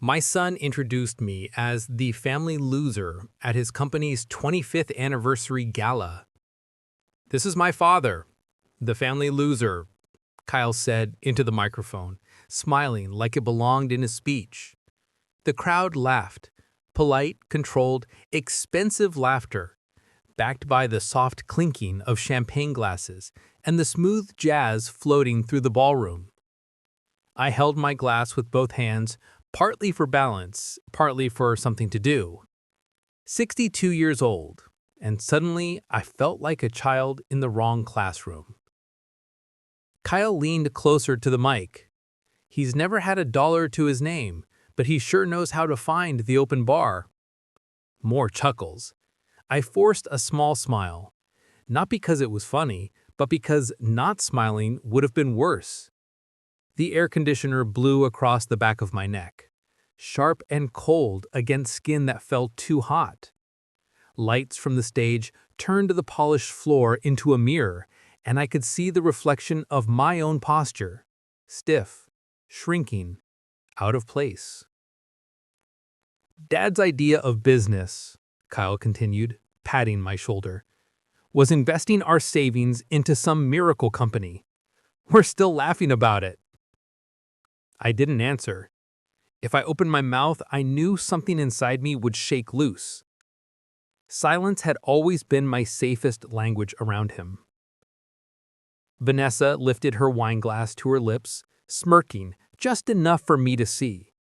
My son introduced me as the family loser at his company's 25th anniversary gala. "This is my father, the family loser," Kyle said into the microphone, smiling like it belonged in his speech. The crowd laughed, polite, controlled, expensive laughter, backed by the soft clinking of champagne glasses and the smooth jazz floating through the ballroom. I held my glass with both hands, partly for balance, partly for something to do. 62 years old, and suddenly I felt like a child in the wrong classroom. Kyle leaned closer to the mic. He's never had a dollar to his name, but he sure knows how to find the open bar. More chuckles. I forced a small smile, not because it was funny, but because not smiling would have been worse. The air conditioner blew across the back of my neck, sharp and cold against skin that felt too hot. Lights from the stage turned the polished floor into a mirror, and I could see the reflection of my own posture, stiff, shrinking, out of place. "Dad's idea of business," Kyle continued, patting my shoulder, "was investing our savings into some miracle company. We're still laughing about it." I didn't answer. If I opened my mouth, I knew something inside me would shake loose. Silence had always been my safest language around him. Vanessa lifted her wineglass to her lips, smirking just enough for me to see.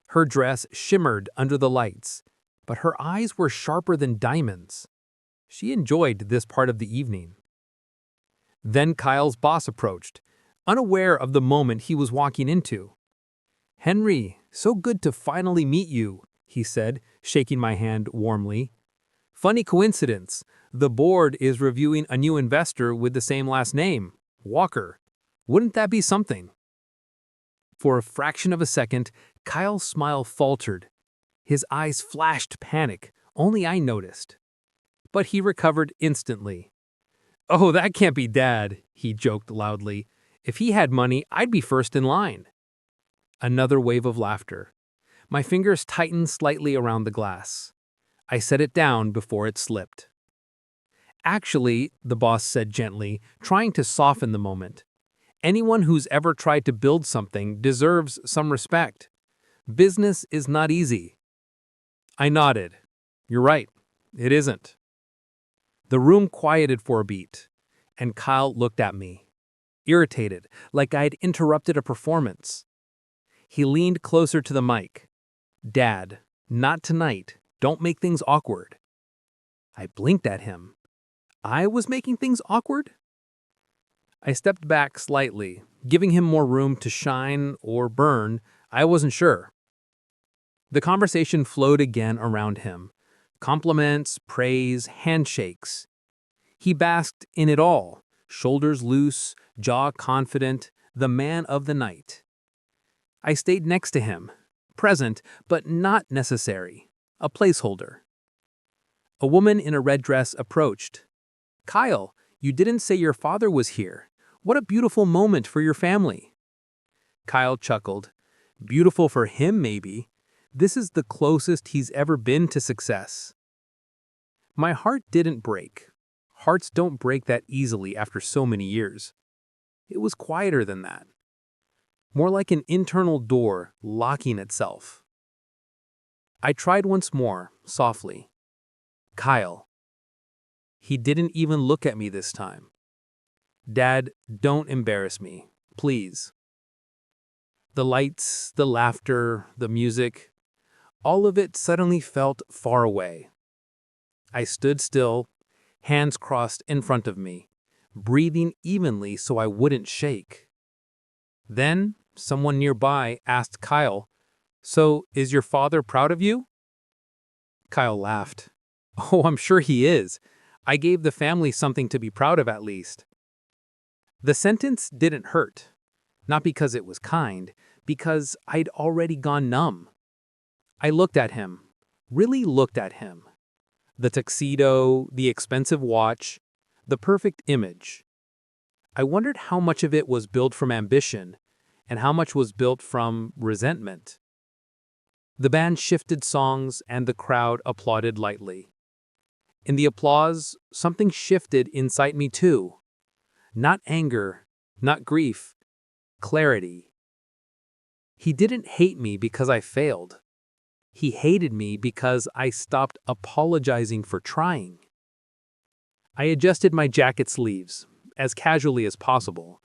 Her dress shimmered under the lights, but her eyes were sharper than diamonds. She enjoyed this part of the evening. Then Kyle's boss approached, unaware of the moment he was walking into. "Henry, so good to finally meet you," he said, shaking my hand warmly. "Funny coincidence, the board is reviewing a new investor with the same last name, Walker. Wouldn't that be something?" For a fraction of a second, Kyle's smile faltered. His eyes flashed panic, only I noticed. But he recovered instantly. "Oh, that can't be Dad," he joked loudly. "If he had money, I'd be first in line." Another wave of laughter. My fingers tightened slightly around the glass. I set it down before it slipped. "Actually," the boss said gently, trying to soften the moment, "anyone who's ever tried to build something deserves some respect. Business is not easy." I nodded. "You're right, it isn't." The room quieted for a beat, and Kyle looked at me, irritated, like I'd interrupted a performance. He leaned closer to the mic. "Dad, not tonight. Don't make things awkward." I blinked at him. I was making things awkward? I stepped back slightly, giving him more room to shine or burn. I wasn't sure. The conversation flowed again around him. Compliments, praise, handshakes. He basked in it all, shoulders loose, jaw confident, the man of the night. I stayed next to him, present but not necessary, a placeholder. A woman in a red dress approached. "Kyle, you didn't say your father was here. What a beautiful moment for your family." Kyle chuckled. "Beautiful for him, maybe. This is the closest he's ever been to success." My heart didn't break. Hearts don't break that easily after so many years. It was quieter than that. More like an internal door locking itself. I tried once more, softly. "Kyle." He didn't even look at me this time. "Dad, don't embarrass me, please." The lights, the laughter, the music, all of it suddenly felt far away. I stood still, hands crossed in front of me, breathing evenly so I wouldn't shake. Then, someone nearby asked Kyle, "So, is your father proud of you?" Kyle laughed. "Oh, I'm sure he is. I gave the family something to be proud of at least." The sentence didn't hurt. Not because it was kind, because I'd already gone numb. I looked at him, really looked at him. The tuxedo, the expensive watch, the perfect image. I wondered how much of it was built from ambition and how much was built from resentment. The band shifted songs and the crowd applauded lightly. In the applause, something shifted inside me too. Not anger, not grief, clarity. He didn't hate me because I failed. He hated me because I stopped apologizing for trying. I adjusted my jacket sleeves, as casually as possible,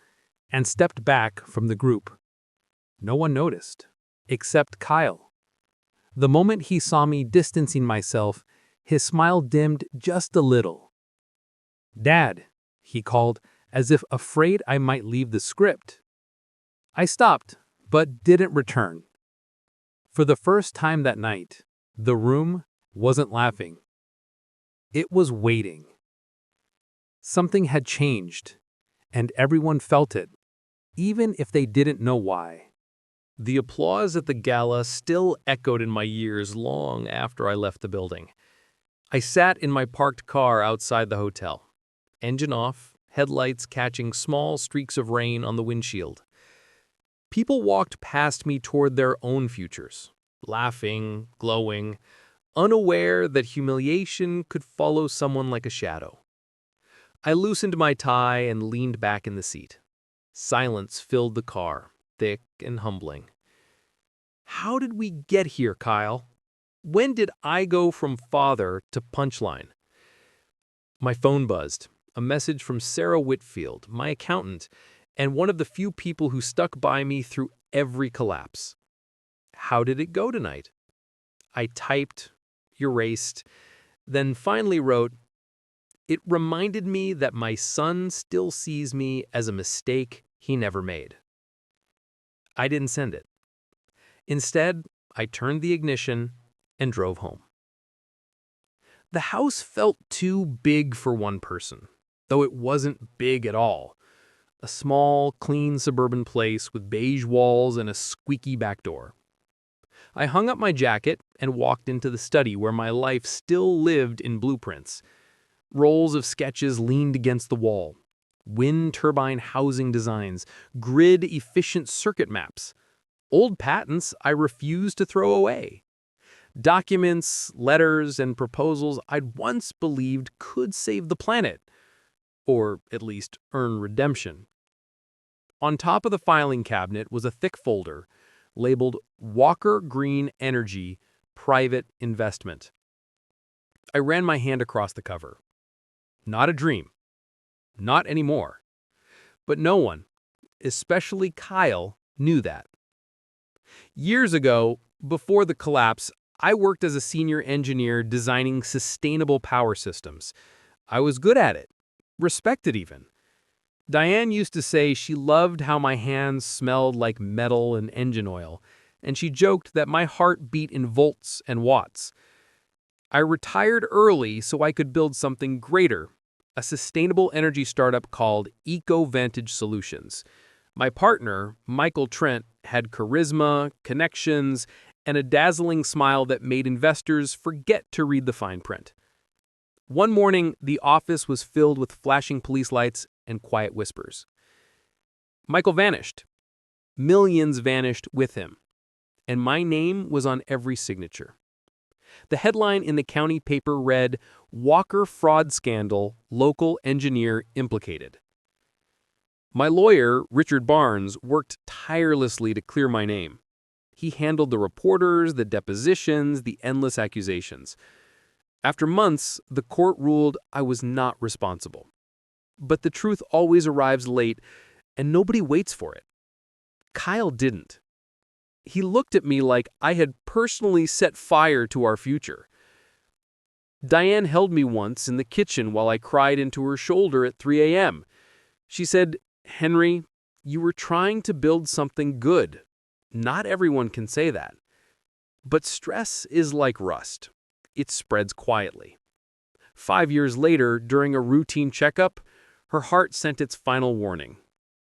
and stepped back from the group. No one noticed, except Kyle. The moment he saw me distancing myself, his smile dimmed just a little. "Dad," he called, as if afraid I might leave the script. I stopped, but didn't return. For the first time that night, the room wasn't laughing. It was waiting. Something had changed, and everyone felt it, even if they didn't know why. The applause at the gala still echoed in my ears long after I left the building. I sat in my parked car outside the hotel, engine off, headlights catching small streaks of rain on the windshield. People walked past me toward their own futures, laughing, glowing, unaware that humiliation could follow someone like a shadow. I loosened my tie and leaned back in the seat. Silence filled the car, thick and humbling. How did we get here, Kyle? When did I go from father to punchline? My phone buzzed, a message from Sarah Whitfield, my accountant, and one of the few people who stuck by me through every collapse. How did it go tonight? I typed, erased, then finally wrote, "It reminded me that my son still sees me as a mistake he never made." I didn't send it. Instead, I turned the ignition and drove home. The house felt too big for one person, though it wasn't big at all. A small, clean suburban place with beige walls and a squeaky back door. I hung up my jacket and walked into the study where my life still lived in blueprints. Rolls of sketches leaned against the wall. Wind turbine housing designs, grid-efficient circuit maps. Old patents I refused to throw away. Documents, letters, and proposals I'd once believed could save the planet, or at least earn redemption. On top of the filing cabinet was a thick folder labeled Walker Green Energy Private Investment. I ran my hand across the cover. Not a dream. Not anymore. But no one, especially Kyle, knew that. Years ago, before the collapse, I worked as a senior engineer designing sustainable power systems. I was good at it, respected even. Diane used to say she loved how my hands smelled like metal and engine oil, and she joked that my heart beat in volts and watts. I retired early so I could build something greater, a sustainable energy startup called EcoVantage Solutions. My partner, Michael Trent, had charisma, connections, and a dazzling smile that made investors forget to read the fine print. One morning, the office was filled with flashing police lights and quiet whispers. Michael vanished. Millions vanished with him. And my name was on every signature. The headline in the county paper read, "Walker Fraud Scandal, Local Engineer Implicated." My lawyer, Richard Barnes, worked tirelessly to clear my name. He handled the reporters, the depositions, the endless accusations. After months, the court ruled I was not responsible. But the truth always arrives late, and nobody waits for it. Kyle didn't. He looked at me like I had personally set fire to our future. Diane held me once in the kitchen while I cried into her shoulder at 3 a.m. She said, "Henry, you were trying to build something good. Not everyone can say that. But stress is like rust. It spreads quietly." 5 years later, during a routine checkup, her heart sent its final warning.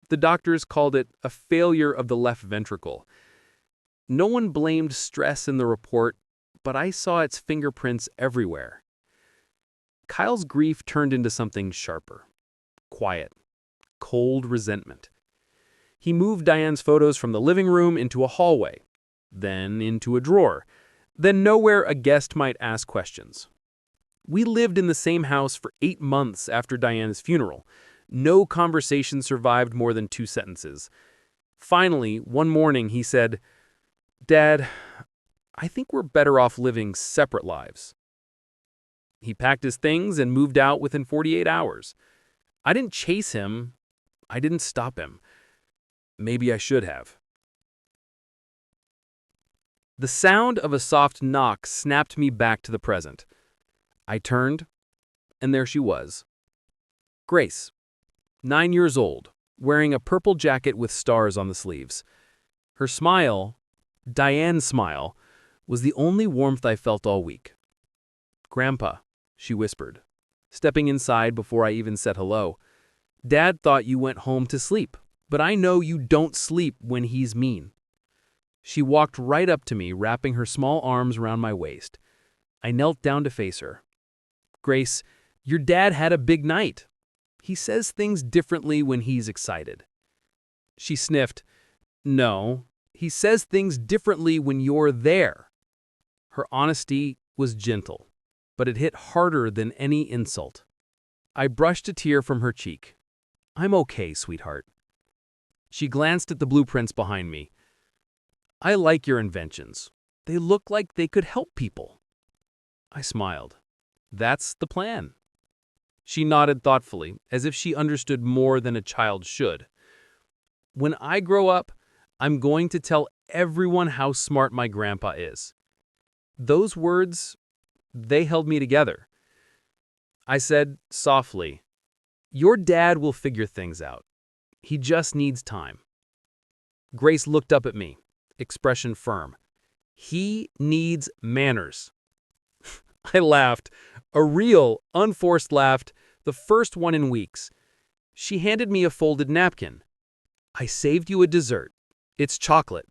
The doctors called it a failure of the left ventricle. No one blamed stress in the report, but I saw its fingerprints everywhere. Kyle's grief turned into something sharper. Quiet. Cold resentment. He moved Diane's photos from the living room into a hallway. then into a drawer, then nowhere a guest might ask questions. We lived in the same house for 8 months after Diane's funeral. No conversation survived more than 2 sentences. Finally, one morning he said, "Dad, I think we're better off living separate lives." He packed his things and moved out within 48 hours. I didn't chase him. I didn't stop him. Maybe I should have. The sound of a soft knock snapped me back to the present. I turned, and there she was. Grace, 9 years old, wearing a purple jacket with stars on the sleeves. Her smile, Diane's smile, was the only warmth I felt all week. "Grandpa," she whispered, stepping inside before I even said hello. "Dad thought you went home to sleep, but I know you don't sleep when he's mean." She walked right up to me, wrapping her small arms around my waist. I knelt down to face her. "Grace, your dad had a big night. He says things differently when he's excited." She sniffed. "No, he says things differently when you're there." Her honesty was gentle, but it hit harder than any insult. I brushed a tear from her cheek. "I'm okay, sweetheart." She glanced at the blueprints behind me. "I like your inventions. They look like they could help people." I smiled. "That's the plan." She nodded thoughtfully, as if she understood more than a child should. "When I grow up, I'm going to tell everyone how smart my grandpa is." Those words, they held me together. I said softly, "Your dad will figure things out. He just needs time." Grace looked up at me, expression firm. "He needs manners." I laughed, a real, unforced laugh, the first one in weeks. She handed me a folded napkin. "I saved you a dessert. It's chocolate.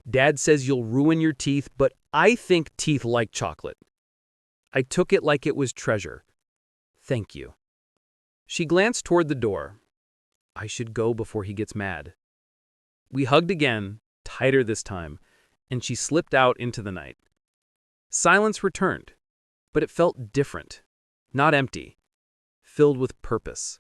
Dad says you'll ruin your teeth, but I think teeth like chocolate." I took it like it was treasure. "Thank you." She glanced toward the door. "I should go before he gets mad." We hugged again, tighter this time, and she slipped out into the night. Silence returned, but it felt different, not empty, filled with purpose.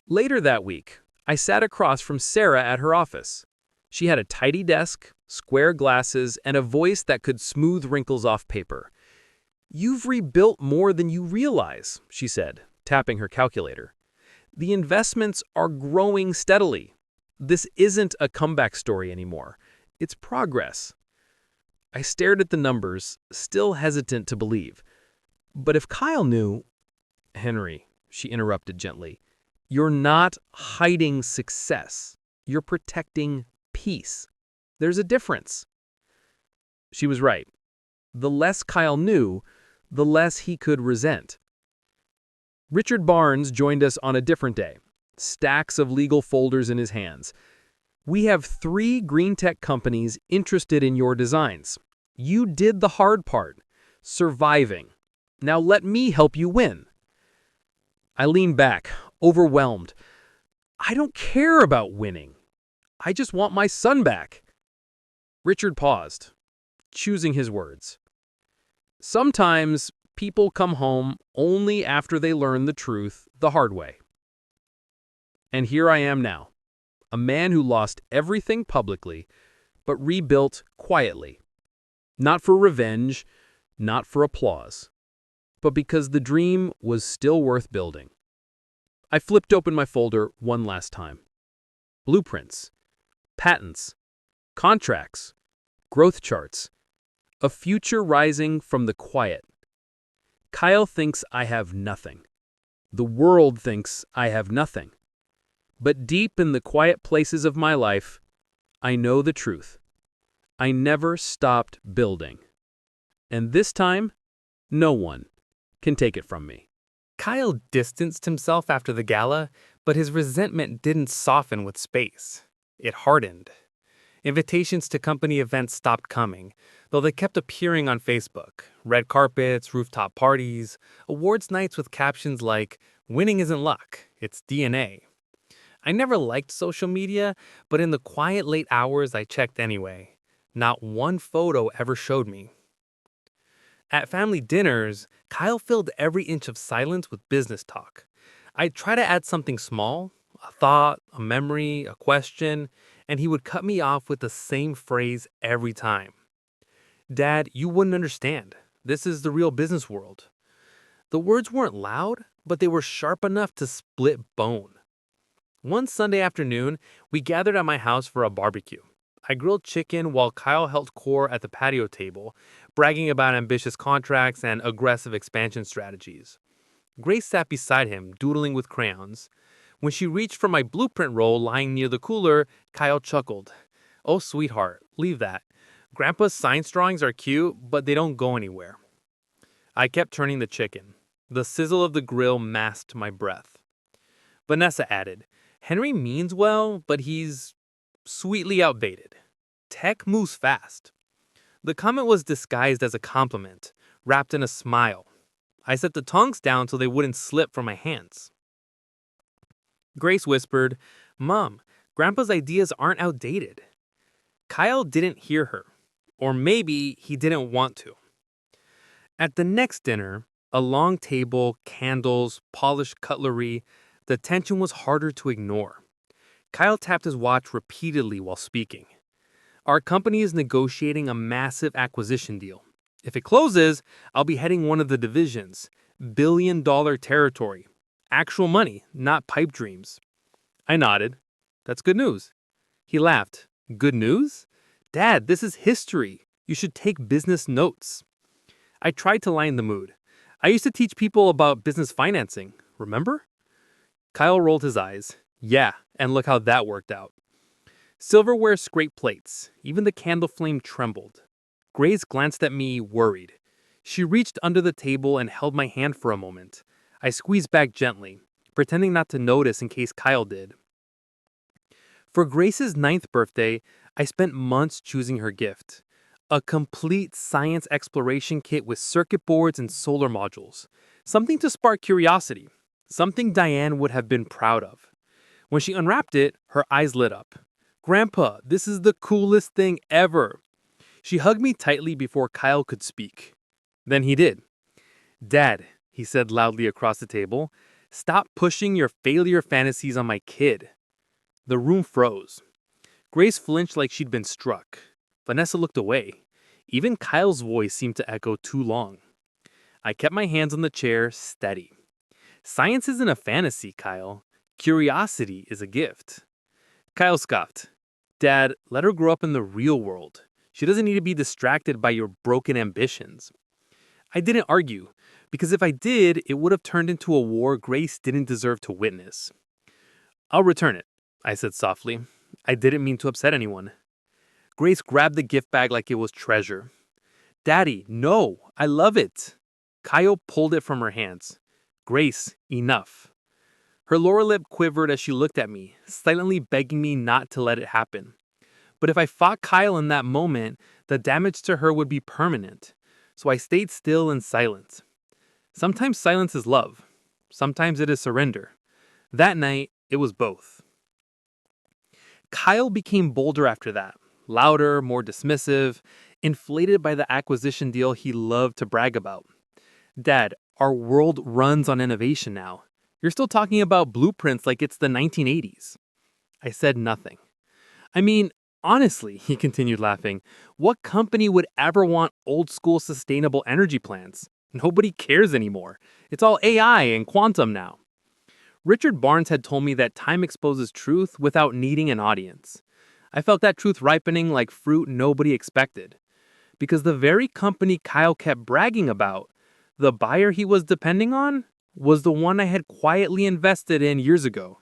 Later that week, I sat across from Sarah at her office. She had a tidy desk, square glasses, and a voice that could smooth wrinkles off paper. "You've rebuilt more than you realize," she said, tapping her calculator. "The investments are growing steadily. This isn't a comeback story anymore. It's progress." I stared at the numbers, still hesitant to believe. "But if Kyle knew—" "Henry," she interrupted gently, "you're not hiding success. You're protecting peace. There's a difference." She was right. The less Kyle knew, the less he could resent. Richard Barnes joined us on a different day, stacks of legal folders in his hands. "We have 3 green tech companies interested in your designs. You did the hard part, surviving. Now let me help you win." I leaned back, overwhelmed. "I don't care about winning. I just want my son back." Richard paused, choosing his words. "Sometimes people come home only after they learn the truth the hard way." And here I am now, a man who lost everything publicly, but rebuilt quietly. Not for revenge, not for applause, but because the dream was still worth building. I flipped open my folder one last time. Blueprints, patents, contracts, growth charts, a future rising from the quiet. Kyle thinks I have nothing. The world thinks I have nothing. But deep in the quiet places of my life, I know the truth. I never stopped building. And this time, no one can take it from me. Kyle distanced himself after the gala, but his resentment didn't soften with space. It hardened. Invitations to company events stopped coming, though they kept appearing on Facebook. Red carpets, rooftop parties, awards nights with captions like, "Winning isn't luck, it's DNA." I never liked social media, but in the quiet late hours I checked anyway. Not one photo ever showed me. At family dinners, Kyle filled every inch of silence with business talk. I'd try to add something small, a thought, a memory, a question, and he would cut me off with the same phrase every time. Dad, you wouldn't understand. This is the real business world. The words weren't loud, but they were sharp enough to split bone. One Sunday afternoon, we gathered at my house for a barbecue. I grilled chicken while Kyle held core at the patio table, bragging about ambitious contracts and aggressive expansion strategies. Grace sat beside him, doodling with crayons. When she reached for my blueprint roll lying near the cooler, Kyle chuckled. Oh, sweetheart, leave that. Grandpa's science drawings are cute, but they don't go anywhere. I kept turning the chicken. The sizzle of the grill masked my breath. Vanessa added, Henry means well, but he's sweetly outdated. Tech moves fast. The comment was disguised as a compliment, wrapped in a smile. I set the tongs down so they wouldn't slip from my hands. Grace whispered, Mom, Grandpa's ideas aren't outdated. Kyle didn't hear her, or maybe he didn't want to. At the next dinner, a long table, candles, polished cutlery, the tension was harder to ignore. Kyle tapped his watch repeatedly while speaking. Our company is negotiating a massive acquisition deal. If it closes, I'll be heading one of the divisions. $1 billion territory. Actual money, not pipe dreams. I nodded. That's good news. He laughed. Good news? Dad, this is history. You should take business notes. I tried to lighten the mood. I used to teach people about business financing, remember? Kyle rolled his eyes. Yeah, and look how that worked out. Silverware scraped plates. Even the candle flame trembled. Grace glanced at me, worried. She reached under the table and held my hand for a moment. I squeezed back gently, pretending not to notice in case Kyle did. For Grace's 9th birthday, I spent months choosing her gift. A complete science exploration kit with circuit boards and solar modules. Something to spark curiosity. Something Diane would have been proud of. When she unwrapped it, her eyes lit up. Grandpa, this is the coolest thing ever. She hugged me tightly before Kyle could speak. Then he did. Dad, he said loudly across the table, stop pushing your failure fantasies on my kid. The room froze. Grace flinched like she'd been struck. Vanessa looked away. Even Kyle's voice seemed to echo too long. I kept my hands on the chair, steady. Science isn't a fantasy, Kyle. Curiosity is a gift. Kyle scoffed. Dad, let her grow up in the real world. She doesn't need to be distracted by your broken ambitions. I didn't argue, because if I did, it would have turned into a war Grace didn't deserve to witness. I'll return it, I said softly. I didn't mean to upset anyone. Grace grabbed the gift bag like it was treasure. Daddy, no, I love it. Kyle pulled it from her hands. Grace, enough. Her lower lip quivered as she looked at me, silently begging me not to let it happen. But if I fought Kyle in that moment, the damage to her would be permanent. So I stayed still and silent. Sometimes silence is love. Sometimes it is surrender. That night, it was both. Kyle became bolder after that. Louder, more dismissive, inflated by the acquisition deal he loved to brag about. Dad, our world runs on innovation now. You're still talking about blueprints like it's the 1980s. I said nothing. I mean, honestly, he continued laughing, what company would ever want old school sustainable energy plants? Nobody cares anymore. It's all AI and quantum now. Richard Barnes had told me that time exposes truth without needing an audience. I felt that truth ripening like fruit nobody expected. Because the very company Kyle kept bragging about, the buyer he was depending on, was the one I had quietly invested in years ago.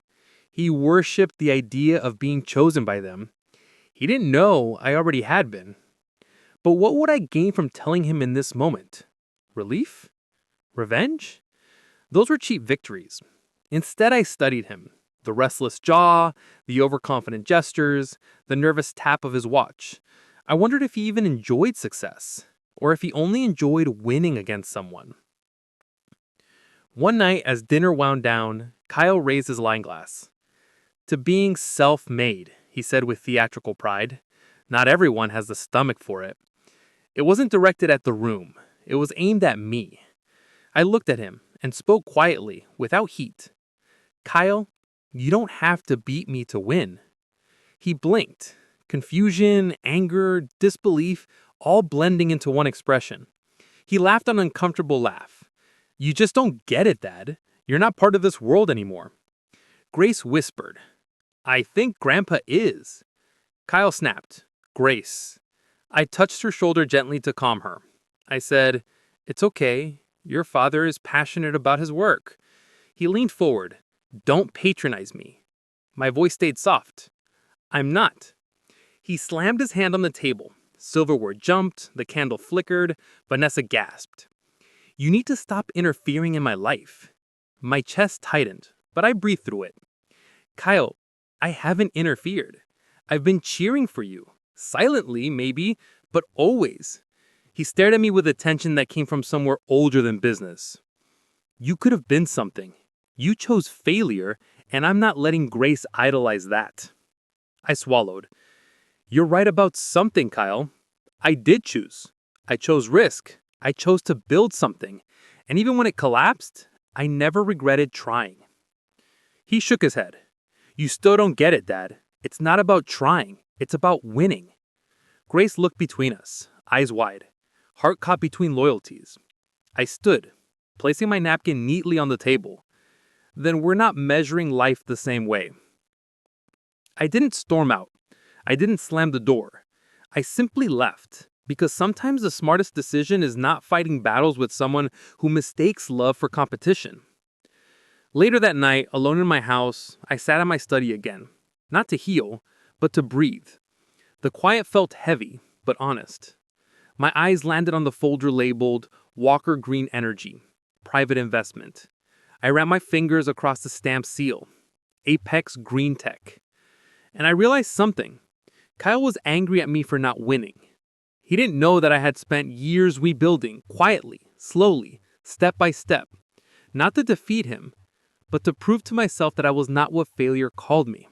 He worshipped the idea of being chosen by them. He didn't know I already had been. But what would I gain from telling him in this moment? Relief? Revenge? Those were cheap victories. Instead, I studied him. The restless jaw, the overconfident gestures, the nervous tap of his watch. I wondered if he even enjoyed success, or if he only enjoyed winning against someone. One night, as dinner wound down, Kyle raised his wine glass. To being self-made, he said with theatrical pride. Not everyone has the stomach for it. It wasn't directed at the room. It was aimed at me. I looked at him and spoke quietly, without heat. Kyle, you don't have to beat me to win. He blinked. Confusion, anger, disbelief, all blending into one expression. He laughed an uncomfortable laugh. You just don't get it, Dad. You're not part of this world anymore. Grace whispered, I think Grandpa is. Kyle snapped, Grace. I touched her shoulder gently to calm her. I said, It's okay. Your father is passionate about his work. He leaned forward. Don't patronize me. My voice stayed soft. I'm not. He slammed his hand on the table. Silverware jumped, the candle flickered, Vanessa gasped. You need to stop interfering in my life. My chest tightened, but I breathed through it. Kyle, I haven't interfered. I've been cheering for you. Silently, maybe, but always. He stared at me with a tension that came from somewhere older than business. You could have been something. You chose failure, and I'm not letting Grace idolize that. I swallowed. You're right about something, Kyle. I did choose. I chose risk. I chose to build something. And even when it collapsed, I never regretted trying. He shook his head. You still don't get it, Dad. It's not about trying. It's about winning. Grace looked between us, eyes wide, heart caught between loyalties. I stood, placing my napkin neatly on the table. Then we're not measuring life the same way. I didn't storm out. I didn't slam the door. I simply left, because sometimes the smartest decision is not fighting battles with someone who mistakes love for competition. Later that night, alone in my house, I sat in my study again, not to heal, but to breathe. The quiet felt heavy, but honest. My eyes landed on the folder labeled Walker Green Energy, Private Investment. I ran my fingers across the stamped seal, Apex Green Tech. And I realized something. Kyle was angry at me for not winning. He didn't know that I had spent years rebuilding, quietly, slowly, step by step. Not to defeat him, but to prove to myself that I was not what failure called me.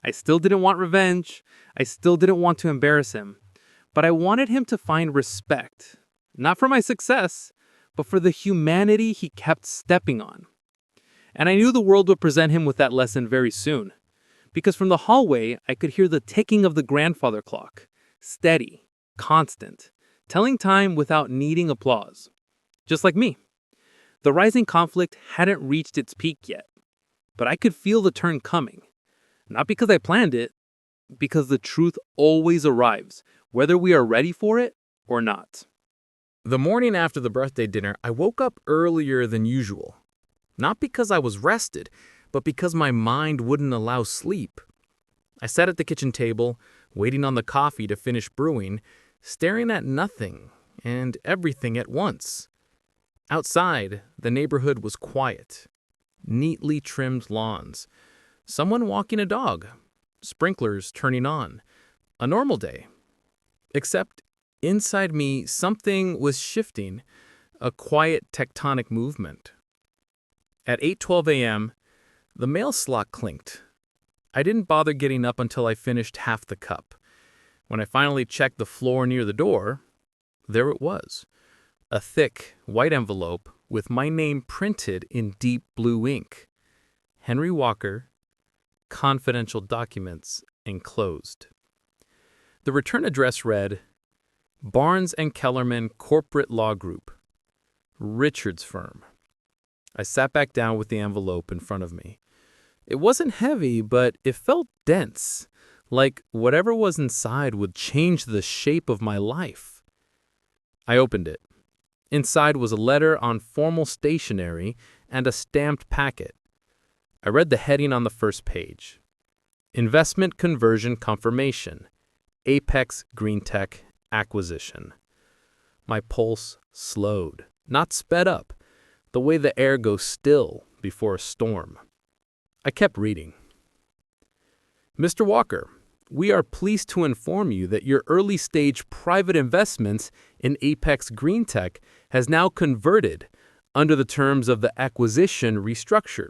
I still didn't want revenge. I still didn't want to embarrass him. But I wanted him to find respect, not for my success, but for the humanity he kept stepping on. And I knew the world would present him with that lesson very soon, because from the hallway, I could hear the ticking of the grandfather clock, steady, constant, telling time without needing applause. Just like me. The rising conflict hadn't reached its peak yet, but I could feel the turn coming. Not because I planned it, because the truth always arrives, whether we are ready for it or not. The morning after the birthday dinner, I woke up earlier than usual. Not because I was rested, but because my mind wouldn't allow sleep. I sat at the kitchen table, waiting on the coffee to finish brewing, staring at nothing and everything at once. Outside, the neighborhood was quiet. Neatly trimmed lawns. Someone walking a dog. Sprinklers turning on. A normal day. Except inside me, something was shifting, a quiet tectonic movement. At 8:12 a.m., the mail slot clinked. I didn't bother getting up until I finished half the cup. When I finally checked the floor near the door, there it was. A thick, white envelope with my name printed in deep blue ink. Henry Walker, confidential documents enclosed. The return address read, Barnes & Kellerman Corporate Law Group, Richard's firm. I sat back down with the envelope in front of me. It wasn't heavy, but it felt dense, like whatever was inside would change the shape of my life. I opened it. Inside was a letter on formal stationery and a stamped packet. I read the heading on the first page. Investment Conversion Confirmation. Apex Green Tech Acquisition. My pulse slowed, not sped up, the way the air goes still before a storm. I kept reading. Mr. Walker, we are pleased to inform you that your early-stage private investments in Apex Green Tech has now converted under the terms of the acquisition restructured.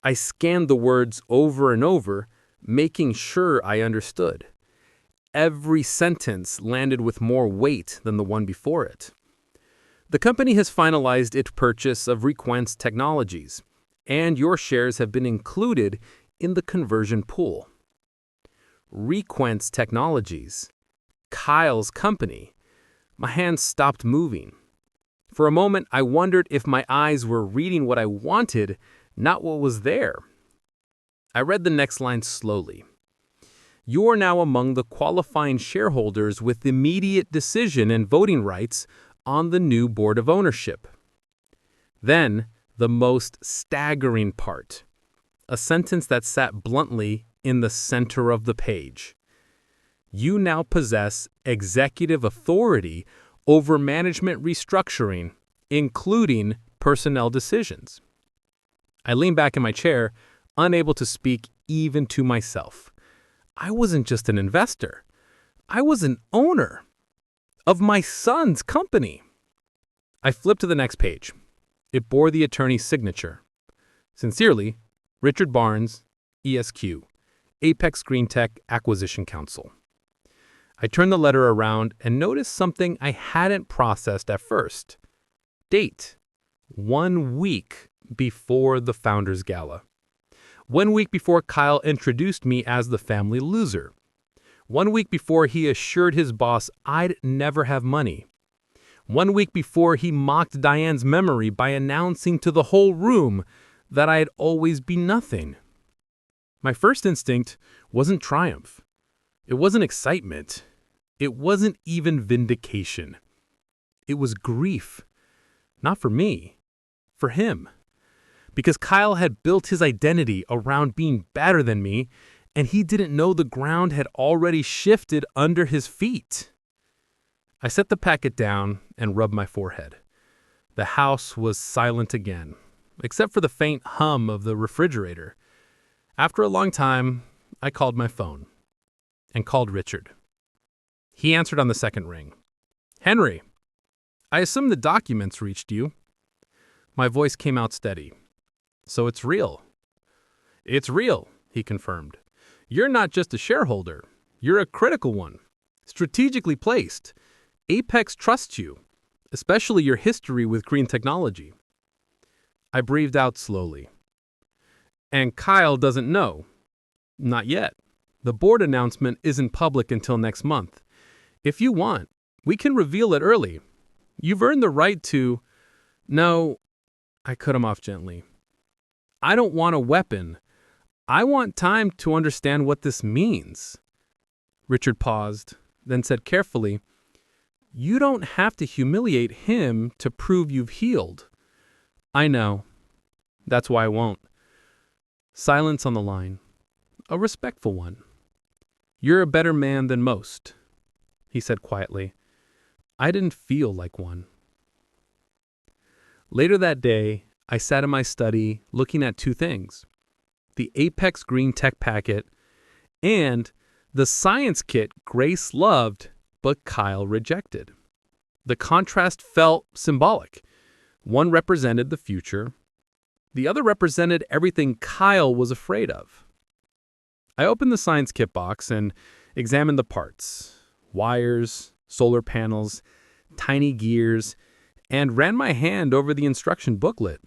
I scanned the words over and over, making sure I understood. every sentence landed with more weight than the one before it. The company has finalized its purchase of Requence Technologies, and your shares have been included in the conversion pool. Requence Technologies, Kyle's company. My hands stopped moving. For a moment, I wondered if my eyes were reading what I wanted, not what was there. I read the next line slowly. You are now among the qualifying shareholders with immediate decision and voting rights on the new board of ownership. Then, the most staggering part. A sentence that sat bluntly in the center of the page. You now possess executive authority over management restructuring, including personnel decisions. I leaned back in my chair, unable to speak even to myself. I wasn't just an investor. I was an owner of my son's company. I flipped to the next page. It bore the attorney's signature. Sincerely, Richard Barnes, ESQ, Apex Green Tech Acquisition Counsel. I turned the letter around and noticed something I hadn't processed at first. Date: 1 week before the Founders Gala. 1 week before Kyle introduced me as the family loser. 1 week before he assured his boss I'd never have money. 1 week before he mocked Diane's memory by announcing to the whole room that I'd always be nothing. My first instinct wasn't triumph. It wasn't excitement. It wasn't even vindication. It was grief. Not for me, for him. Because Kyle had built his identity around being better than me, and he didn't know the ground had already shifted under his feet. I set the packet down and rubbed my forehead. The house was silent again, except for the faint hum of the refrigerator. After a long time, I called my phone and called Richard. He answered on the second ring. Henry, I assume the documents reached you. My voice came out steady. So it's real. It's real, he confirmed. You're not just a shareholder. You're a critical one. Strategically placed. Apex trusts you, especially your history with green technology. I breathed out slowly. And Kyle doesn't know. Not yet. The board announcement isn't public until next month. If you want, we can reveal it early. You've earned the right to... No, I cut him off gently. I don't want a weapon. I want time to understand what this means. Richard paused, then said carefully, You don't have to humiliate him to prove you've healed. I know. That's why I won't. Silence on the line. A respectful one. You're a better man than most, he said quietly. I didn't feel like one. Later that day, I sat in my study looking at two things: the Apex Green Tech packet and the science kit Grace loved but Kyle rejected. The contrast felt symbolic. One represented the future. The other represented everything Kyle was afraid of. I opened the science kit box and examined the parts: wires, solar panels, tiny gears, and ran my hand over the instruction booklet.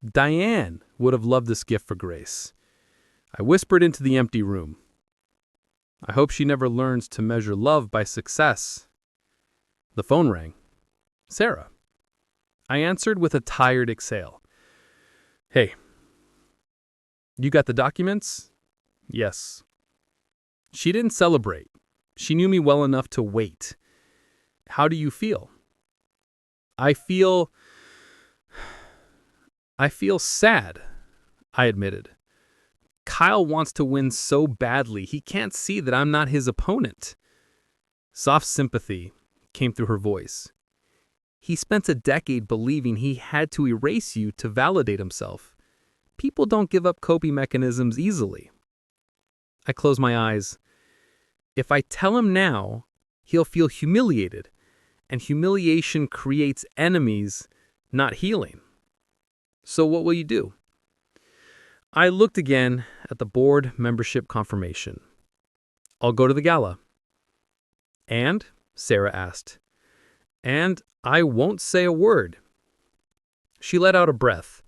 Diane would have loved this gift for Grace. I whispered into the empty room. I hope she never learns to measure love by success. The phone rang. Sarah. I answered with a tired exhale. Hey. You got the documents? Yes. She didn't celebrate. She knew me well enough to wait. How do you feel? I feel sad, I admitted. Kyle wants to win so badly, he can't see that I'm not his opponent. Soft sympathy came through her voice. He spent a decade believing he had to erase you to validate himself. People don't give up coping mechanisms easily. I closed my eyes. If I tell him now, he'll feel humiliated, and humiliation creates enemies, not healing. So what will you do? I looked again at the board membership confirmation. I'll go to the gala. And? Sarah asked. And I won't say a word. She let out a breath,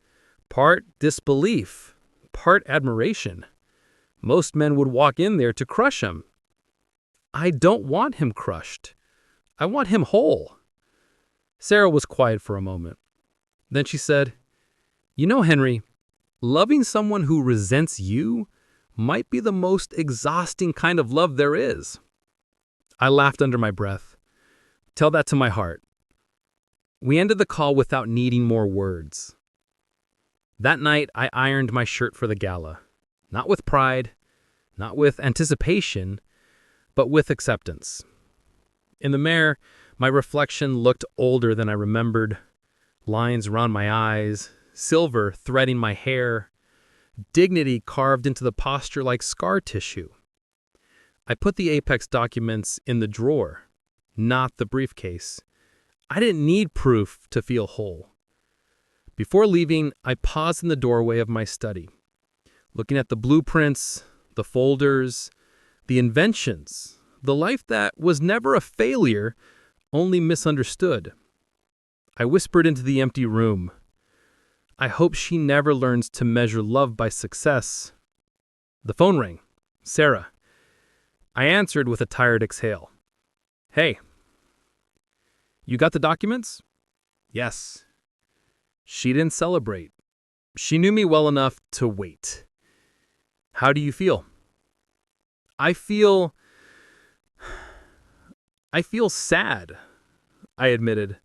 part disbelief, part admiration. Most men would walk in there to crush him. I don't want him crushed. I want him whole. Sarah was quiet for a moment. Then she said, You know, Henry, loving someone who resents you might be the most exhausting kind of love there is. I laughed under my breath. Tell that to my heart. We ended the call without needing more words. That night, I ironed my shirt for the gala. Not with pride, not with anticipation, but with acceptance. In the mirror, my reflection looked older than I remembered. Lines around my eyes, silver threading my hair, dignity carved into the posture like scar tissue. I put the Apex documents in the drawer, not the briefcase. I didn't need proof to feel whole. Before leaving, I paused in the doorway of my study, looking at the blueprints, the folders, the inventions, the life that was never a failure, only misunderstood. I whispered into the empty room. I hope she never learns to measure love by success. The phone rang. Sarah. I answered with a tired exhale. Hey. You got the documents? Yes. She didn't celebrate. She knew me well enough to wait. How do you feel? I feel sad, I admitted.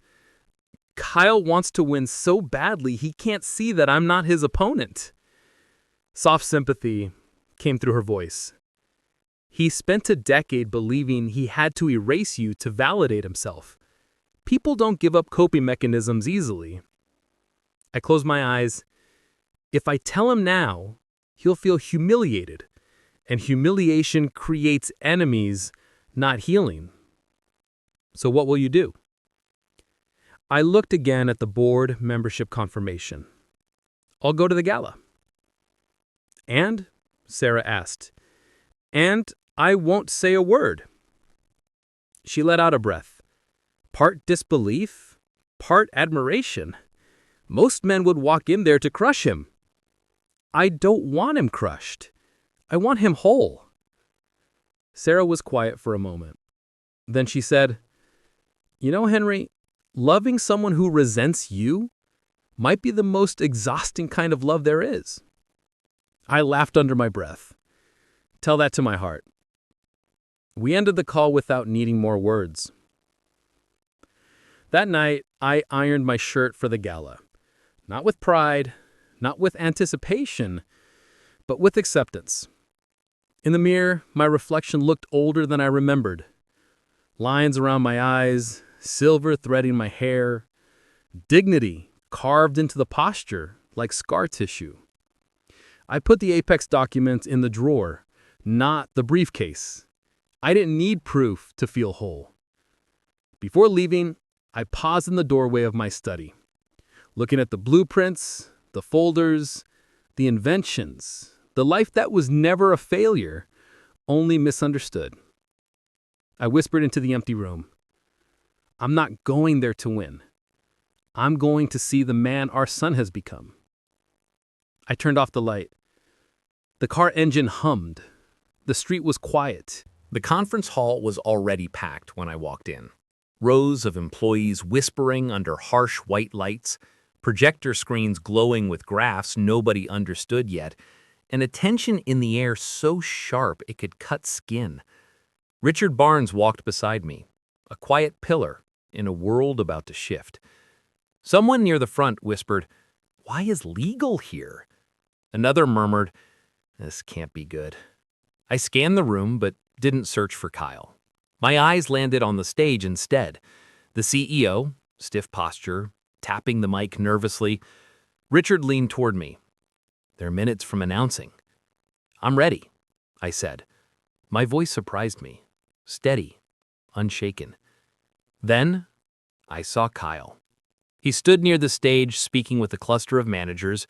Kyle wants to win so badly he can't see that I'm not his opponent. Soft sympathy came through her voice. He spent a decade believing he had to erase you to validate himself. People don't give up coping mechanisms easily. I closed my eyes. If I tell him now, he'll feel humiliated, and humiliation creates enemies, not healing. So what will you do? I looked again at the board membership confirmation. I'll go to the gala. And? Sarah asked. And I won't say a word. She let out a breath. Part disbelief, part admiration. Most men would walk in there to crush him. I don't want him crushed. I want him whole. Sarah was quiet for a moment. Then she said, You know, Henry, loving someone who resents you might be the most exhausting kind of love there is. I laughed under my breath. Tell that to my heart. We ended the call without needing more words. That night, I ironed my shirt for the gala. Not with pride, not with anticipation, but with acceptance. In the mirror, my reflection looked older than I remembered. Lines around my eyes, silver threading my hair, dignity carved into the posture like scar tissue. I put the Apex documents in the drawer, not the briefcase. I didn't need proof to feel whole. Before leaving, I paused in the doorway of my study, looking at the blueprints, the folders, the inventions, the life that was never a failure, only misunderstood. I whispered into the empty room. I'm not going there to win. I'm going to see the man our son has become. I turned off the light. The car engine hummed. The street was quiet. The conference hall was already packed when I walked in. Rows of employees whispering under harsh white lights, projector screens glowing with graphs nobody understood yet, and a tension in the air so sharp it could cut skin. Richard Barnes walked beside me, a quiet pillar in a world about to shift. Someone near the front whispered, "Why is legal here?" Another murmured, "This can't be good." I scanned the room but didn't search for Kyle. My eyes landed on the stage instead. The CEO, stiff posture, tapping the mic nervously. Richard leaned toward me. They're minutes from announcing. "I'm ready," I said. My voice surprised me. Steady, unshaken. Then I saw Kyle. He stood near the stage speaking with a cluster of managers,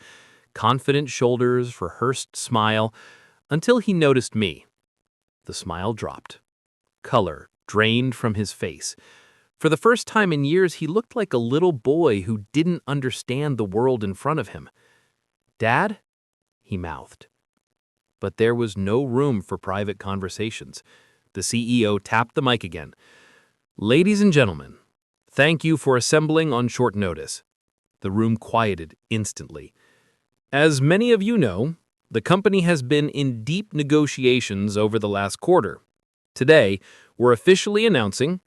confident shoulders, rehearsed smile, until he noticed me. The smile dropped. Color drained from his face. For the first time in years, he looked like a little boy who didn't understand the world in front of him. "Dad?" he mouthed. But there was no room for private conversations. The CEO tapped the mic again. "Ladies and gentlemen, thank you for assembling on short notice." The room quieted instantly. "As many of you know, the company has been in deep negotiations over the last quarter. Today, we're officially announcing—"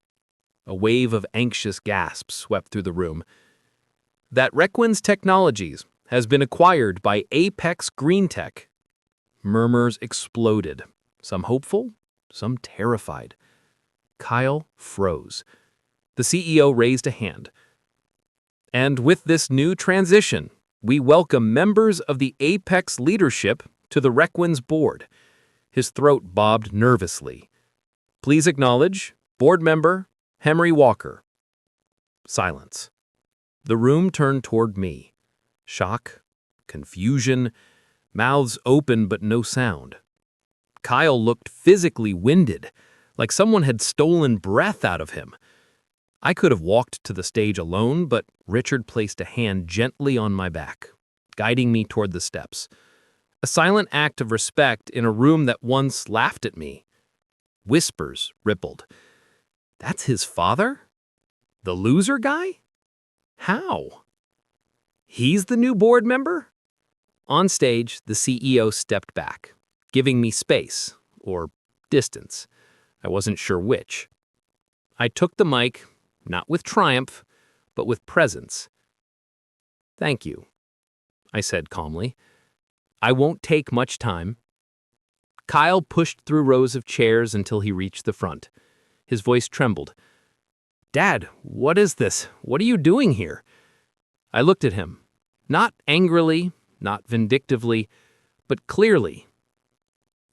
a wave of anxious gasps swept through the room— "that Requins Technologies has been acquired by Apex Green Tech." Murmurs exploded, some hopeful, some terrified. Kyle froze. The CEO raised a hand. "And with this new transition, we welcome members of the Apex leadership to the Requins board." His throat bobbed nervously. "Please acknowledge board member Henry Walker." Silence. The room turned toward me. Shock, confusion, mouths open but no sound. Kyle looked physically winded, like someone had stolen breath out of him. I could have walked to the stage alone, but Richard placed a hand gently on my back, guiding me toward the steps. A silent act of respect in a room that once laughed at me. Whispers rippled. "That's his father? The loser guy? How? He's the new board member?" On stage, the CEO stepped back, giving me space, or distance. I wasn't sure which. I took the mic, not with triumph, but with presence. "Thank you," I said calmly. "I won't take much time." Kyle pushed through rows of chairs until he reached the front. His voice trembled. "Dad, what is this? What are you doing here?" I looked at him, not angrily, not vindictively, but clearly.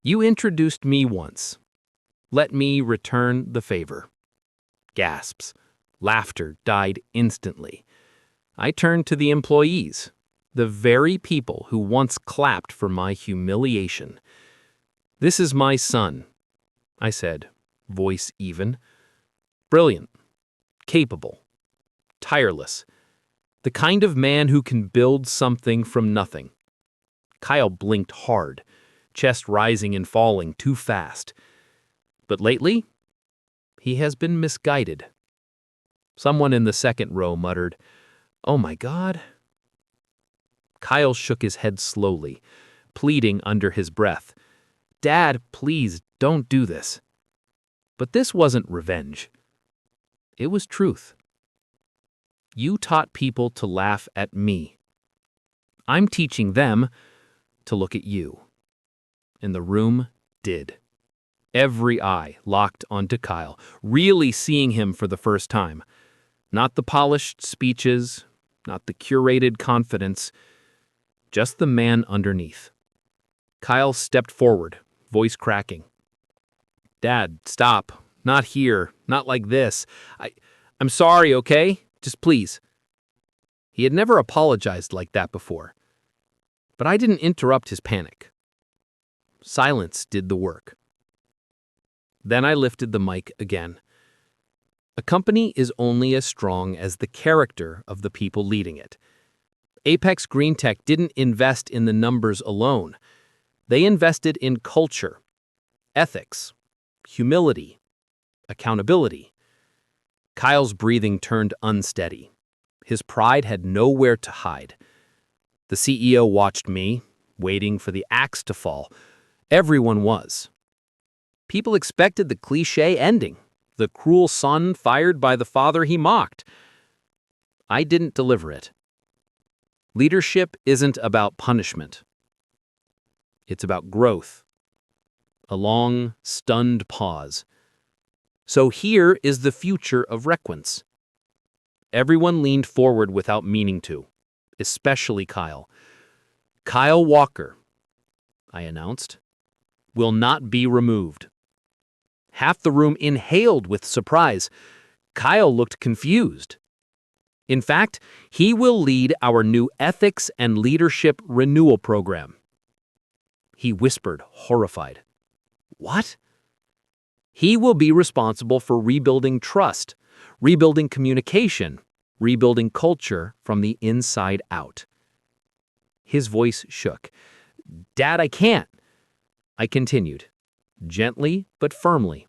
"You introduced me once. Let me return the favor." Gasps. Laughter died instantly. I turned to the employees, the very people who once clapped for my humiliation. "This is my son," I said, voice even. "Brilliant, capable, tireless. The kind of man who can build something from nothing." Kyle blinked hard, chest rising and falling too fast. "But lately, he has been misguided." Someone in the second row muttered, "Oh my God." Kyle shook his head slowly, pleading under his breath, "Dad, please don't do this." But this wasn't revenge. It was truth. You taught people to laugh at me. I'm teaching them to look at you. And the room did. Every eye locked onto Kyle, really seeing him for the first time. Not the polished speeches, not the curated confidence, just the man underneath. Kyle stepped forward, voice cracking. "Dad, stop. Not here. Not like this. I'm sorry, okay? Just please." He had never apologized like that before. But I didn't interrupt his panic. Silence did the work. Then I lifted the mic again. A company is only as strong as the character of the people leading it. Apex Green Tech didn't invest in the numbers alone. They invested in culture, ethics, humility, accountability. Kyle's breathing turned unsteady. His pride had nowhere to hide. The CEO watched me, waiting for the axe to fall. Everyone was. People expected the cliché ending, the cruel son fired by the father he mocked. I didn't deliver it. Leadership isn't about punishment. It's about growth. A long, stunned pause. So here is the future of Requins. Everyone leaned forward without meaning to, especially Kyle. "Kyle Walker," I announced, "will not be removed." Half the room inhaled with surprise. Kyle looked confused. In fact, he will lead our new ethics and leadership renewal program. He whispered, horrified. "What?" He will be responsible for rebuilding trust, rebuilding communication, rebuilding culture from the inside out. His voice shook. Dad, I can't. I continued, gently but firmly.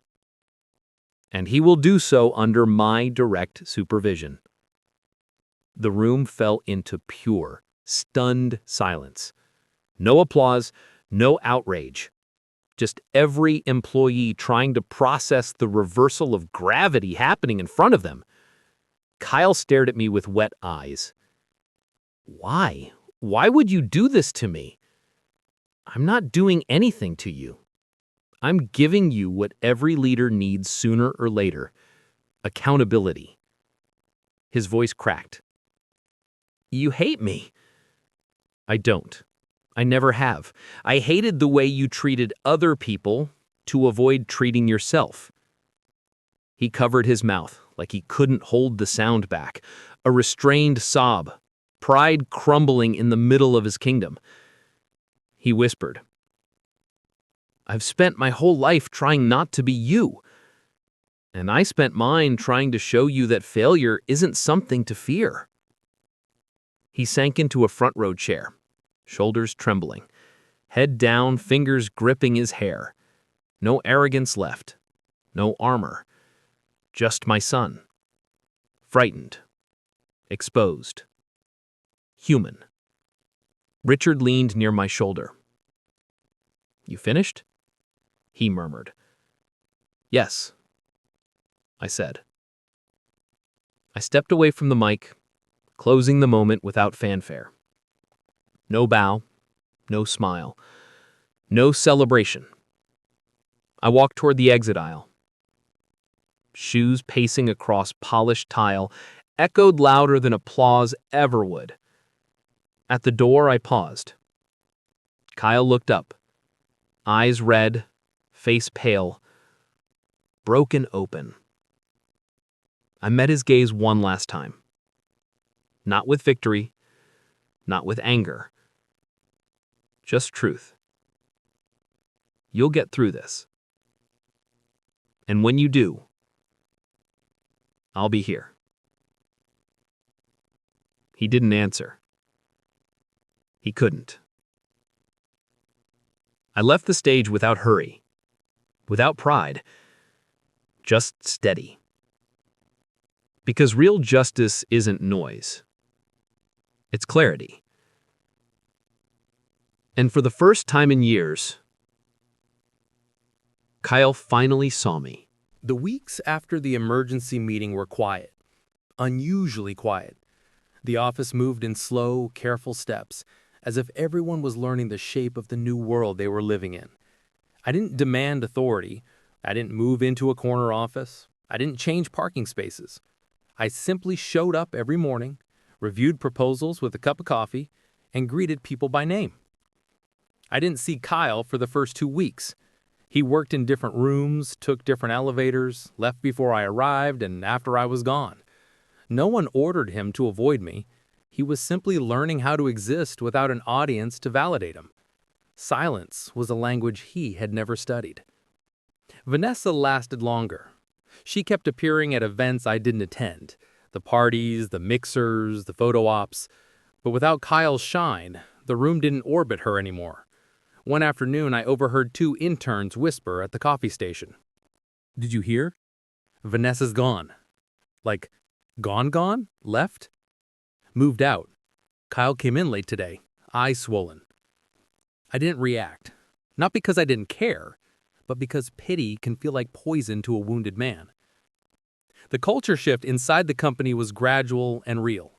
And he will do so under my direct supervision. The room fell into pure, stunned silence. No applause, no outrage. Just every employee trying to process the reversal of gravity happening in front of them. Kyle stared at me with wet eyes. Why? Why would you do this to me? I'm not doing anything to you. I'm giving you what every leader needs sooner or later. Accountability. His voice cracked. You hate me. I don't. I never have. I hated the way you treated other people to avoid treating yourself. He covered his mouth like he couldn't hold the sound back, a restrained sob, pride crumbling in the middle of his kingdom. He whispered, I've spent my whole life trying not to be you. And I spent mine trying to show you that failure isn't something to fear. He sank into a front row chair, shoulders trembling, head down, fingers gripping his hair. No arrogance left, no armor, just my son. Frightened, exposed, human. Richard leaned near my shoulder. You finished? He murmured. Yes, I said. I stepped away from the mic, closing the moment without fanfare. No bow, no smile, no celebration. I walked toward the exit aisle. Shoes pacing across polished tile echoed louder than applause ever would. At the door, I paused. Kyle looked up, eyes red, face pale, broken open. I met his gaze one last time. Not with victory, not with anger. Just truth. You'll get through this. And when you do, I'll be here. He didn't answer. He couldn't. I left the stage without hurry, without pride, just steady. Because real justice isn't noise. It's clarity. And for the first time in years, Kyle finally saw me. The weeks after the emergency meeting were quiet, unusually quiet. The office moved in slow, careful steps, as if everyone was learning the shape of the new world they were living in. I didn't demand authority. I didn't move into a corner office. I didn't change parking spaces. I simply showed up every morning, reviewed proposals with a cup of coffee, and greeted people by name. I didn't see Kyle for the first 2 weeks. He worked in different rooms, took different elevators, left before I arrived and after I was gone. No one ordered him to avoid me. He was simply learning how to exist without an audience to validate him. Silence was a language he had never studied. Vanessa lasted longer. She kept appearing at events I didn't attend, the parties, the mixers, the photo ops. But without Kyle's shine, the room didn't orbit her anymore. One afternoon, I overheard 2 interns whisper at the coffee station. Did you hear? Vanessa's gone. Like, gone? Left? Moved out. Kyle came in late today, eyes swollen. I didn't react. Not because I didn't care, but because pity can feel like poison to a wounded man. The culture shift inside the company was gradual and real.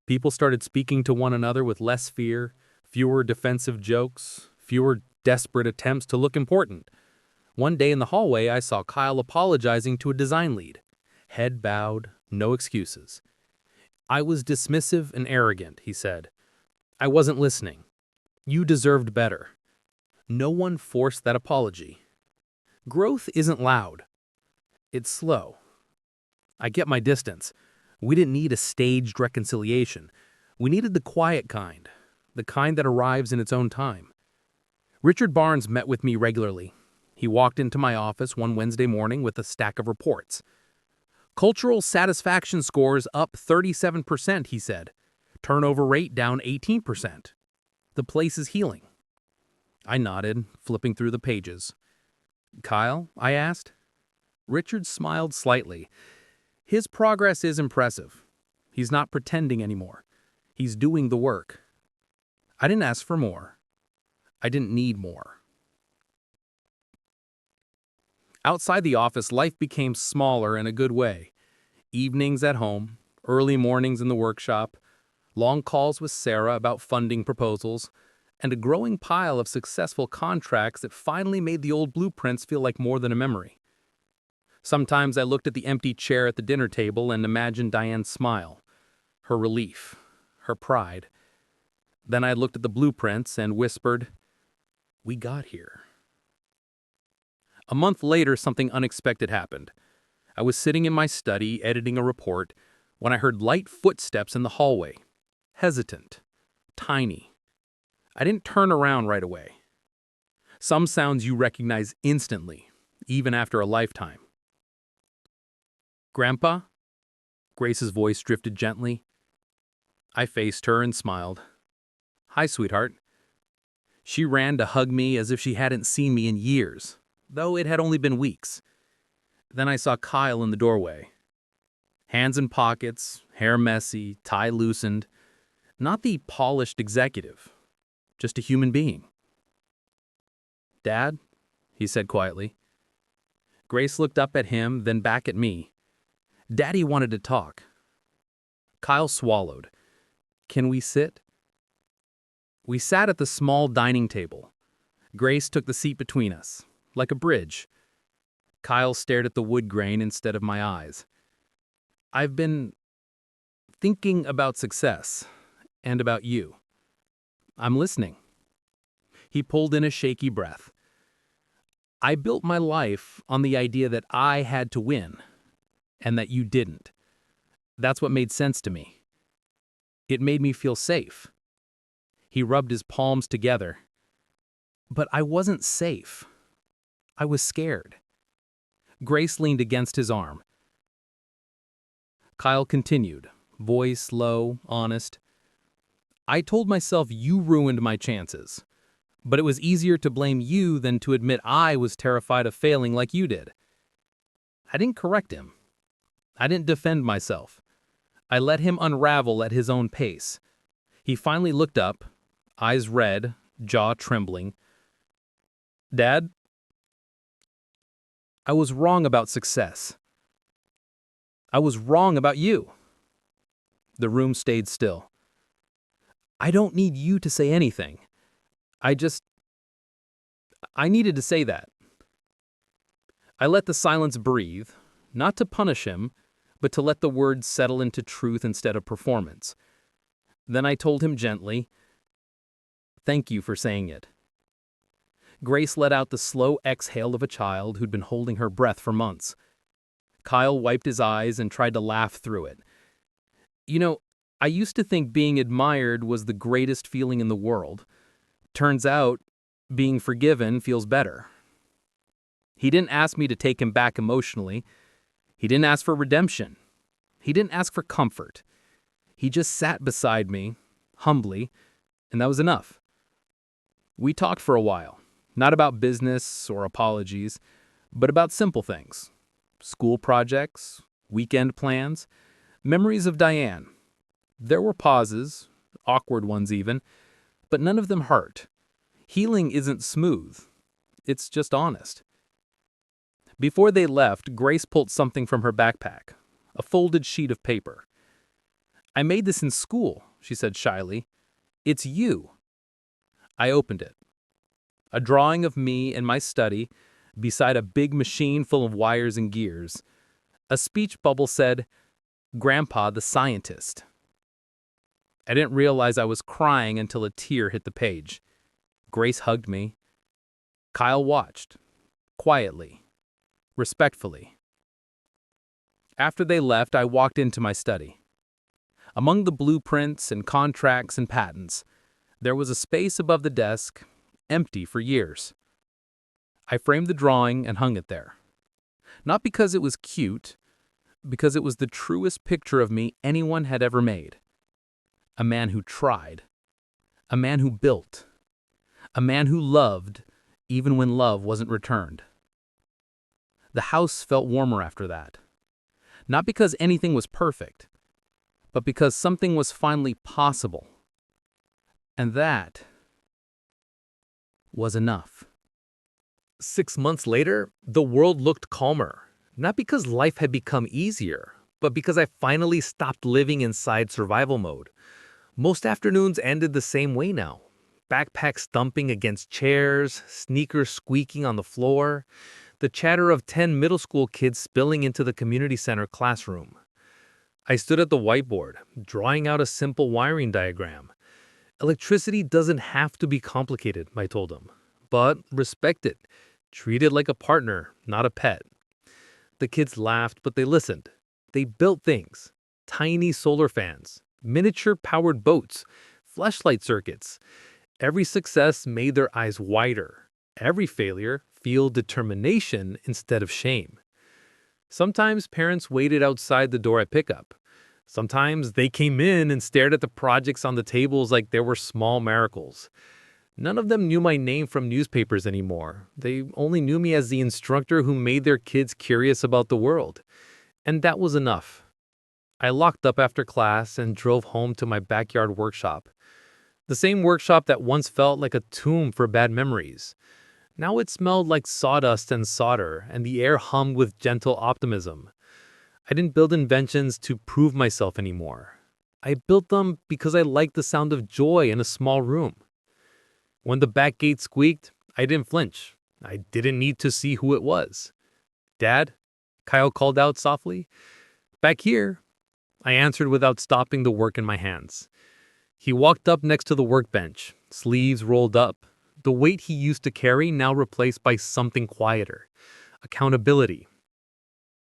People started speaking to one another with less fear, fewer defensive jokes, fewer desperate attempts to look important. One day in the hallway, I saw Kyle apologizing to a design lead. Head bowed, no excuses. I was dismissive and arrogant, he said. I wasn't listening. You deserved better. No one forced that apology. Growth isn't loud. It's slow. I get my distance. We didn't need a staged reconciliation. We needed the quiet kind, the kind that arrives in its own time. Richard Barnes met with me regularly. He walked into my office one Wednesday morning with a stack of reports. Cultural satisfaction scores up 37%, he said. Turnover rate down 18%. The place is healing. I nodded, flipping through the pages. Kyle? I asked. Richard smiled slightly. His progress is impressive. He's not pretending anymore. He's doing the work. I didn't ask for more. I didn't need more. Outside the office, life became smaller in a good way. Evenings at home, early mornings in the workshop, long calls with Sarah about funding proposals, and a growing pile of successful contracts that finally made the old blueprints feel like more than a memory. Sometimes I looked at the empty chair at the dinner table and imagined Diane's smile, her relief, her pride. Then I looked at the blueprints and whispered, "We got here." A month later, something unexpected happened. I was sitting in my study editing a report when I heard light footsteps in the hallway. Hesitant, tiny. I didn't turn around right away. Some sounds you recognize instantly, even after a lifetime. "Grandpa?" Grace's voice drifted gently. I faced her and smiled. "Hi, sweetheart." She ran to hug me as if she hadn't seen me in years, though it had only been weeks. Then I saw Kyle in the doorway. Hands in pockets, hair messy, tie loosened. Not the polished executive, just a human being. "Dad?" he said quietly. Grace looked up at him, then back at me. Daddy wanted to talk. Kyle swallowed. "Can we sit?" We sat at the small dining table. Grace took the seat between us, like a bridge. Kyle stared at the wood grain instead of my eyes. "I've been thinking about success, and about you. I'm listening." He pulled in a shaky breath. "I built my life on the idea that I had to win, and that you didn't. That's what made sense to me. It made me feel safe." He rubbed his palms together. "But I wasn't safe. I was scared." Grace leaned against his arm. Kyle continued, voice low, honest. "I told myself you ruined my chances, but it was easier to blame you than to admit I was terrified of failing like you did." I didn't correct him. I didn't defend myself. I let him unravel at his own pace. He finally looked up, eyes red, jaw trembling. "Dad, I was wrong about success. I was wrong about you." The room stayed still. "I don't need you to say anything. I needed to say that." I let the silence breathe, not to punish him, but to let the words settle into truth instead of performance. Then I told him gently, "Thank you for saying it." Grace let out the slow exhale of a child who'd been holding her breath for months. Kyle wiped his eyes and tried to laugh through it. "You know, I used to think being admired was the greatest feeling in the world. Turns out, being forgiven feels better." He didn't ask me to take him back emotionally. He didn't ask for redemption. He didn't ask for comfort. He just sat beside me, humbly, and that was enough. We talked for a while, not about business or apologies, but about simple things. School projects, weekend plans, memories of Diane. There were pauses, awkward ones even, but none of them hurt. Healing isn't smooth. It's just honest. Before they left, Grace pulled something from her backpack, a folded sheet of paper. "I made this in school," she said shyly. "It's you." I opened it. A drawing of me in my study, beside a big machine full of wires and gears. A speech bubble said, "Grandpa the Scientist." I didn't realize I was crying until a tear hit the page. Grace hugged me. Kyle watched, quietly, respectfully. After they left, I walked into my study. Among the blueprints and contracts and patents, there was a space above the desk, empty for years. I framed the drawing and hung it there. Not because it was cute, because it was the truest picture of me anyone had ever made. A man who tried. A man who built. A man who loved, even when love wasn't returned. The house felt warmer after that. Not because anything was perfect, but because something was finally possible. And that was enough. 6 months later, the world looked calmer. Not because life had become easier, but because I finally stopped living inside survival mode. Most afternoons ended the same way now. Backpacks thumping against chairs, sneakers squeaking on the floor, the chatter of 10 middle school kids spilling into the community center classroom. I stood at the whiteboard, drawing out a simple wiring diagram. Electricity doesn't have to be complicated, I told them. But respect it. Treat it like a partner, not a pet. The kids laughed, but they listened. They built things. Tiny solar fans, miniature-powered boats, flashlight circuits. Every success made their eyes wider. Every failure fueled determination instead of shame. Sometimes parents waited outside the door at pickup. Sometimes they came in and stared at the projects on the tables like they were small miracles. None of them knew my name from newspapers anymore. They only knew me as the instructor who made their kids curious about the world. And that was enough. I locked up after class and drove home to my backyard workshop. The same workshop that once felt like a tomb for bad memories. Now it smelled like sawdust and solder, and the air hummed with gentle optimism. I didn't build inventions to prove myself anymore. I built them because I liked the sound of joy in a small room. When the back gate squeaked, I didn't flinch. I didn't need to see who it was. "Dad?" Kyle called out softly. "Back here," I answered without stopping the work in my hands. He walked up next to the workbench, sleeves rolled up. The weight he used to carry now replaced by something quieter. Accountability.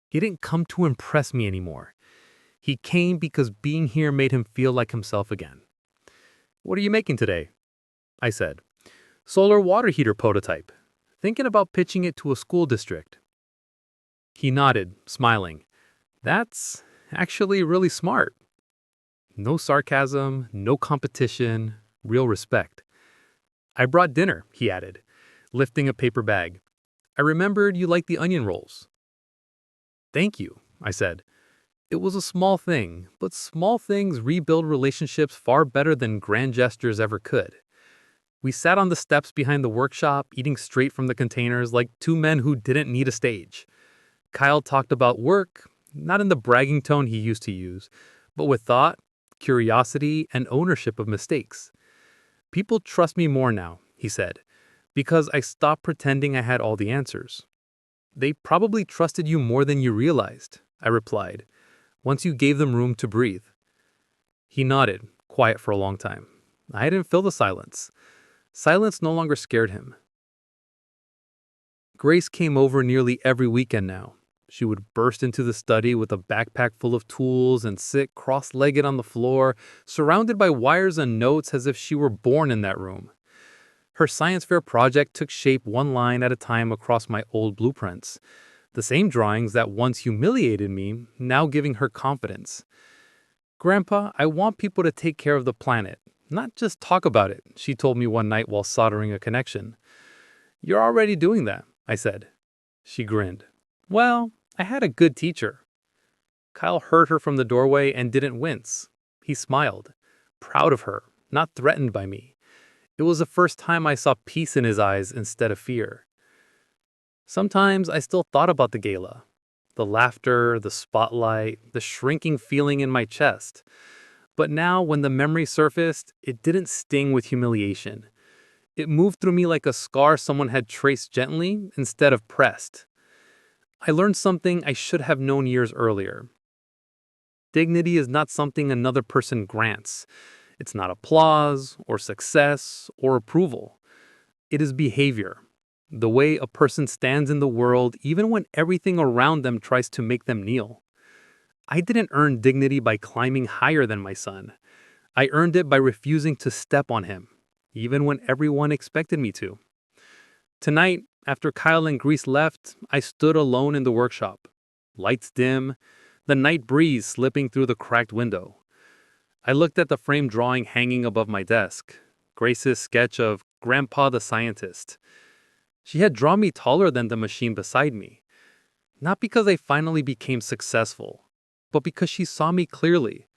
He didn't come to impress me anymore. He came because being here made him feel like himself again. "What are you making today?" I said. "Solar water heater prototype. Thinking about pitching it to a school district." He nodded, smiling. "That's actually really smart." No sarcasm, no competition, real respect. "I brought dinner," he added, lifting a paper bag. "I remembered you liked the onion rolls." "Thank you," I said. It was a small thing, but small things rebuild relationships far better than grand gestures ever could. We sat on the steps behind the workshop, eating straight from the containers like two men who didn't need a stage. Kyle talked about work, not in the bragging tone he used to use, but with thought, curiosity, and ownership of mistakes. "People trust me more now," he said, "because I stopped pretending I had all the answers." "They probably trusted you more than you realized," I replied, "once you gave them room to breathe." He nodded, quiet for a long time. I didn't feel the silence. Silence no longer scared him. Grace came over nearly every weekend now. She would burst into the study with a backpack full of tools and sit cross-legged on the floor, surrounded by wires and notes as if she were born in that room. Her science fair project took shape one line at a time across my old blueprints. The same drawings that once humiliated me, now giving her confidence. "Grandpa, I want people to take care of the planet, not just talk about it," she told me one night while soldering a connection. "You're already doing that," I said. She grinned. "Well, I had a good teacher." Kyle heard her from the doorway and didn't wince. He smiled, proud of her, not threatened by me. It was the first time I saw peace in his eyes instead of fear. Sometimes I still thought about the gala. The laughter, the spotlight, the shrinking feeling in my chest. But now, when the memory surfaced, it didn't sting with humiliation. It moved through me like a scar someone had traced gently instead of pressed. I learned something I should have known years earlier. Dignity is not something another person grants. It's not applause, or success, or approval. It is behavior. The way a person stands in the world even when everything around them tries to make them kneel. I didn't earn dignity by climbing higher than my son. I earned it by refusing to step on him, even when everyone expected me to. Tonight, After Kyle and Grease left, I stood alone in the workshop. Lights dim, the night breeze slipping through the cracked window. I looked at the framed drawing hanging above my desk, Grace's sketch of Grandpa the Scientist. She had drawn me taller than the machine beside me. Not because I finally became successful, but because she saw me clearly.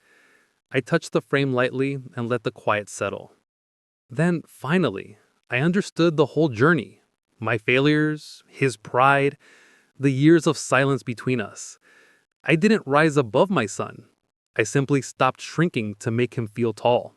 I touched the frame lightly and let the quiet settle. Then, finally, I understood the whole journey. My failures, his pride, the years of silence between us. I didn't rise above my son. I simply stopped shrinking to make him feel tall.